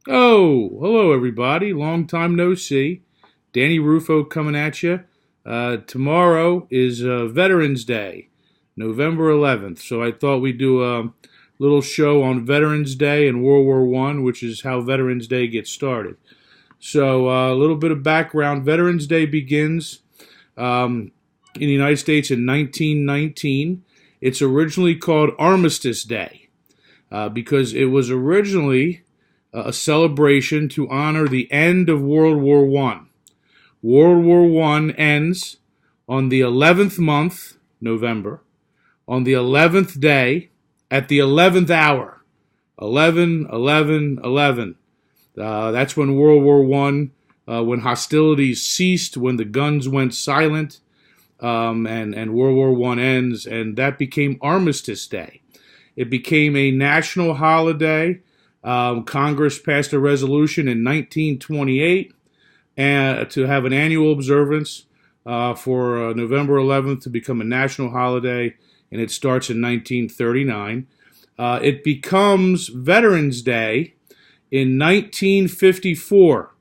Oh, hello everybody. Long time no see. Danny Rufo coming at you. Tomorrow is Veterans Day, November 11th. So I thought we'd do a little show on Veterans Day and World War One, which is how Veterans Day gets started. So a little bit of background. Veterans Day begins in the United States in 1919. It's originally called Armistice Day because it was originally a celebration to honor the end of World War One. World War One ends on the 11th month, November, on the 11th day at the 11th hour. 11, 11, 11. That's when World War One, when hostilities ceased, when the guns went silent, and World War One ends, and that became Armistice Day. It became a national holiday. Congress passed a resolution in 1928 to have an annual observance for November 11th to become a national holiday, and it starts in 1939. It becomes Veterans Day in 1954.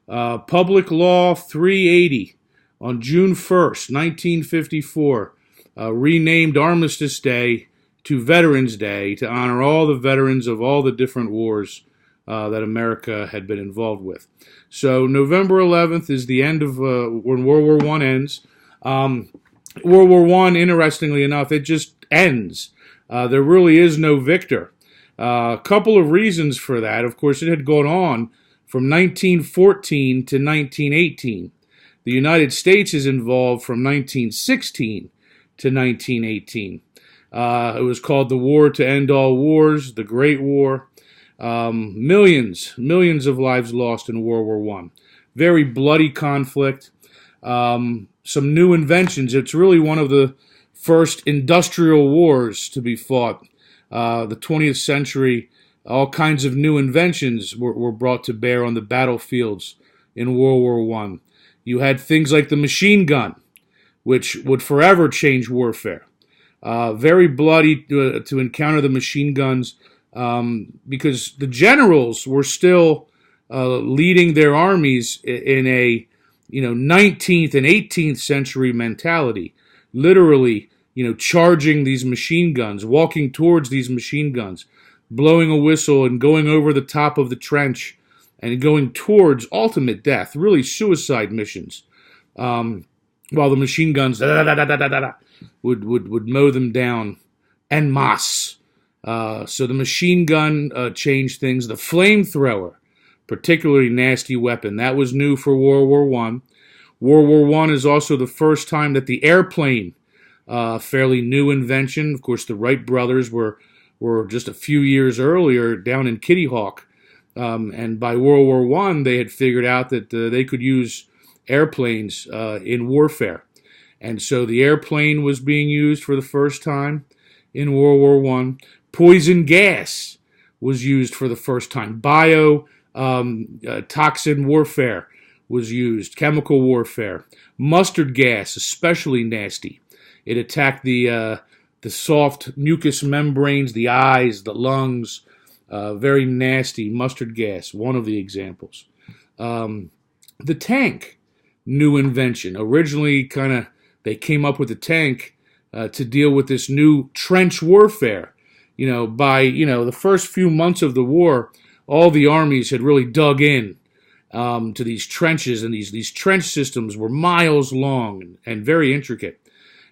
Public Law 380 on June 1st, 1954, renamed Armistice Day to Veterans Day to honor all the veterans of all the different wars that America had been involved with. So November 11th is the end of when World War One ends. World War One, interestingly enough, it just ends. There really is no victor. A couple of reasons for that. Of course, it had gone on from 1914 to 1918. The United States is involved from 1916 to 1918. It was called the War to End All Wars, the Great War. Millions of lives lost in World War One. Very bloody conflict. Some new inventions. It's really one of the first industrial wars to be fought. The 20th century, all kinds of new inventions were brought to bear on the battlefields in World War One. You had things like the machine gun, which would forever change warfare. Very bloody to encounter the machine guns because the generals were still leading their armies in a 19th and 18th century mentality, literally charging these machine guns, walking towards these machine guns, blowing a whistle and going over the top of the trench and going towards ultimate death, really suicide missions. While the machine guns would mow them down en masse. So the machine gun changed things. The flamethrower, particularly nasty weapon, that was new for World War One. World War One is also the first time that the airplane, fairly new invention. Of course, the Wright brothers were just a few years earlier down in Kitty Hawk, and by World War One they had figured out that they could use airplanes in warfare. And so the airplane was being used for the first time in World War One. Poison gas was used for the first time. Toxin warfare was used. Chemical warfare. Mustard gas, especially nasty. It attacked the soft mucous membranes, the eyes, the lungs. Very nasty mustard gas, one of the examples. The tank, new invention. Originally, they came up with the tank to deal with this new trench warfare. By the first few months of the war, all the armies had really dug in to these trenches, and these trench systems were miles long and very intricate.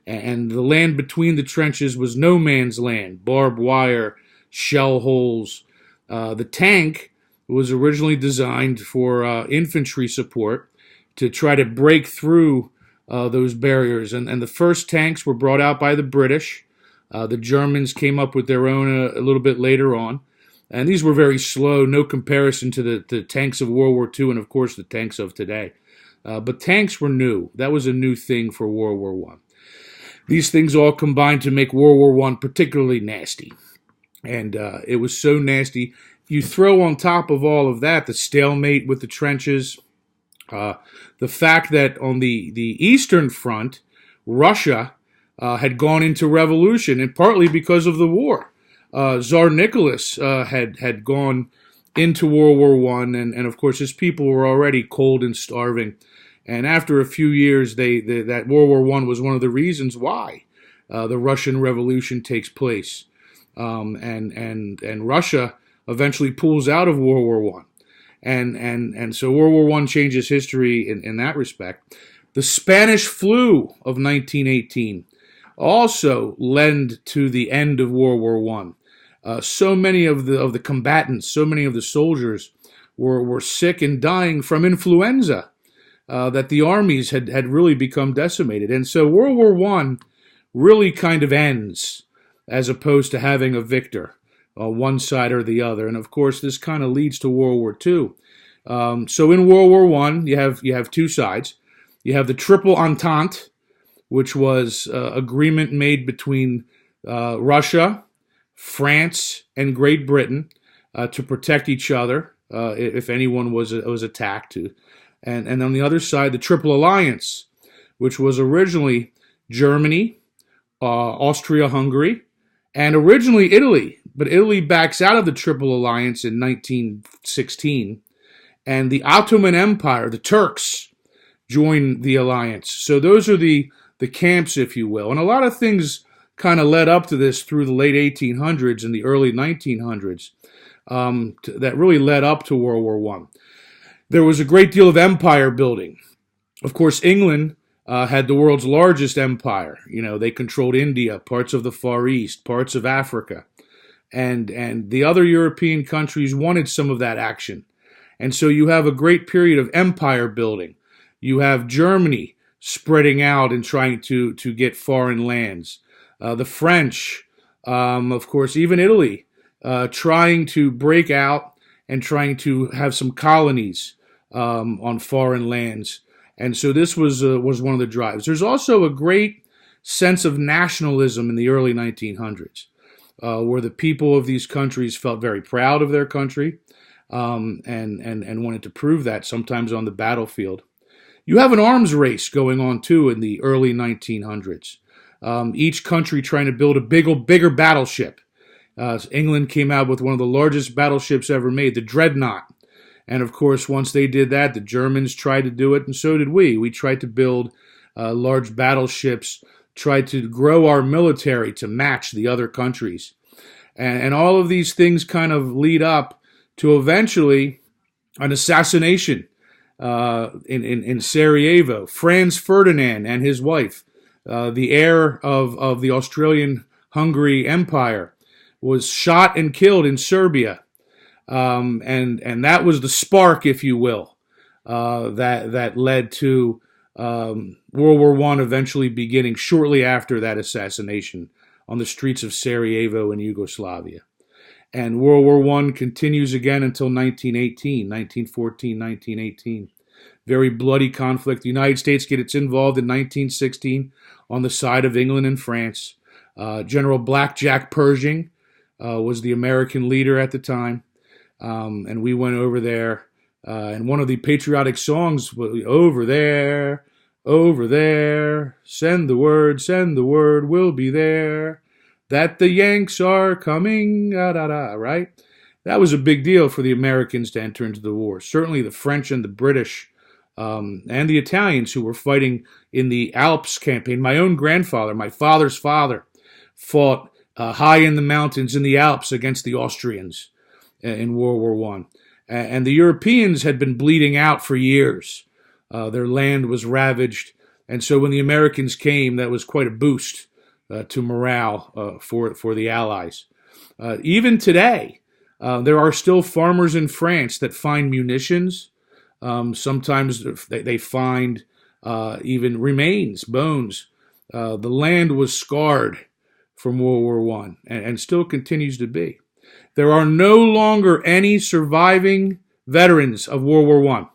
And the land between the trenches was no man's land, barbed wire, shell holes. The tank was originally designed for infantry support to try to break through those barriers. And the first tanks were brought out by the British. The Germans came up with their own a little bit later on. And these were very slow, no comparison to the tanks of World War II and, of course, the tanks of today. But tanks were new. That was a new thing for World War I. These things all combined to make World War I particularly nasty. And it was so nasty. You throw on top of all of that the stalemate with the trenches, the fact that on the Eastern Front, Russia had gone into revolution, and partly because of the war. Tsar Nicholas had gone into World War One, and of course his people were already cold and starving. And after a few years, that World War One was one of the reasons why the Russian Revolution takes place, and Russia eventually pulls out of World War One, and so World War One changes history in that respect. The Spanish flu of 1918 also led to the end of World War One. So many of the combatants, so many of the soldiers were sick and dying from influenza, that the armies had really become decimated. And so World War One really kind of ends as opposed to having a victor, one side or the other. And of course, this kind of leads to World War Two. So in World War One, you have two sides. You have the Triple Entente, which was agreement made between Russia, France, and Great Britain to protect each other if anyone was attacked. And on the other side, the Triple Alliance, which was originally Germany, Austria-Hungary, and originally Italy. But Italy backs out of the Triple Alliance in 1916, and the Ottoman Empire, the Turks, join the alliance. So those are the camps, if you will. And a lot of things kind of led up to this through the late 1800s and the early 1900s that really led up to World War One. There was a great deal of empire building. Of course, England had the world's largest empire. They controlled India, parts of the Far East, parts of Africa. And the other European countries wanted some of that action. And so you have a great period of empire building. You have Germany spreading out and trying to get foreign lands. The French, of course, even Italy, trying to break out and trying to have some colonies on foreign lands. And so this was one of the drives. There's also a great sense of nationalism in the early 1900s, where the people of these countries felt very proud of their country and wanted to prove that, sometimes on the battlefield. You have an arms race going on, too, in the early 1900s. Each country trying to build a bigger battleship. England came out with one of the largest battleships ever made, the Dreadnought. And of course, once they did that, the Germans tried to do it, and so did we. We tried to build large battleships, tried to grow our military to match the other countries. And all of these things kind of lead up to eventually an assassination in Sarajevo. Franz Ferdinand and his wife, the heir of the Austrian-Hungary Empire, was shot and killed in Serbia. And that was the spark, if you will, that led to World War I eventually beginning shortly after that assassination on the streets of Sarajevo in Yugoslavia. And World War I continues again until 1914, 1918. Very bloody conflict. The United States gets involved in 1916 on the side of England and France. General Blackjack Pershing was the American leader at the time. And we went over there, and one of the patriotic songs was, over there, send the word, we'll be there, that the Yanks are coming, right? That was a big deal for the Americans to enter into the war. Certainly the French and the British and the Italians who were fighting in the Alps campaign. My own grandfather, my father's father, fought high in the mountains in the Alps against the Austrians in World War I. And the Europeans had been bleeding out for years. Their land was ravaged. And so when the Americans came, that was quite a boost to morale for the Allies. Even today, there are still farmers in France that find munitions. Sometimes they find even remains, bones. The land was scarred from World War I and still continues to be. There are no longer any surviving veterans of World War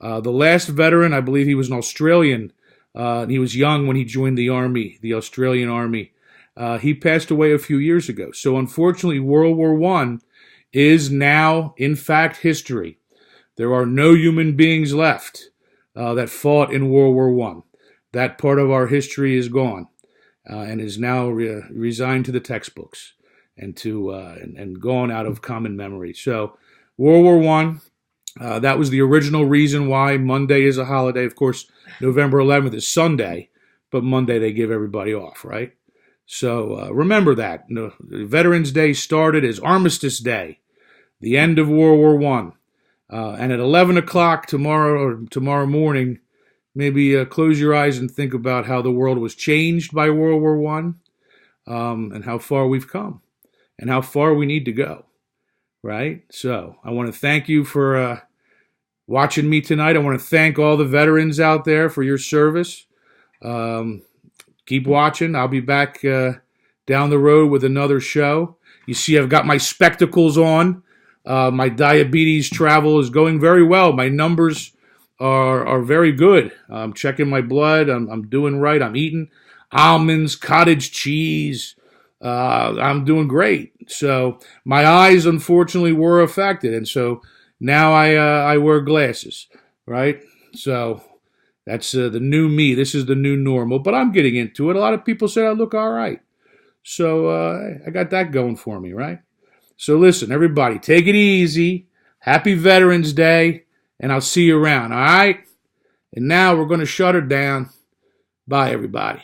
I. The last veteran, I believe he was an Australian. He was young when he joined the Army, the Australian Army. He passed away a few years ago. So unfortunately, World War I is now, in fact, history. There are no human beings left that fought in World War I. That part of our history is gone and is now resigned to the textbooks and gone out of common memory. So World War One. That was the original reason why Monday is a holiday. Of course, November 11th is Sunday, but Monday they give everybody off, right? So remember that. Veterans Day started as Armistice Day, the end of World War One. And at 11 o'clock tomorrow morning, maybe close your eyes and think about how the world was changed by World War One, and how far we've come, and how far we need to go, right? So I want to thank you for watching me tonight. I want to thank all the veterans out there for your service. Keep watching. I'll be back down the road with another show. You see, I've got my spectacles on. My diabetes travel is going very well. My numbers are very good. I'm checking my blood. I'm doing right. I'm eating almonds, cottage cheese. I'm doing great. So my eyes, unfortunately, were affected, and so now I wear glasses, right? So that's the new me. This is the new normal, but I'm getting into it. A lot of people say I look all right. So I got that going for me, right? So listen, everybody, take it easy. Happy Veterans Day, and I'll see you around, all right? And now we're going to shut her down. Bye, everybody.